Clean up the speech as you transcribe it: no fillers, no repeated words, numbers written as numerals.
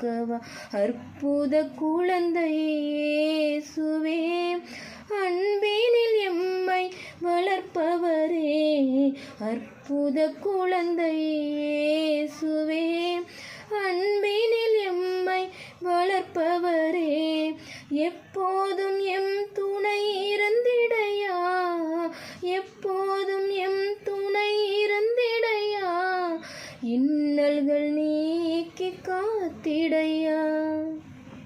காக்கவா அற்புத குழந்தை இயேசுவே. அன்பினில் எம்மை வளர்ப்பவரே அற்புத குழந்தை இயேசுவே. அன்பினில் எம்மை வளர்ப்பவரே எப்போதும் எம் துணை இருந்திடையா, எப்போதும் எம் துணை இருந்திடையா, இன்னல்கள் நீக்கி காத்திடையா.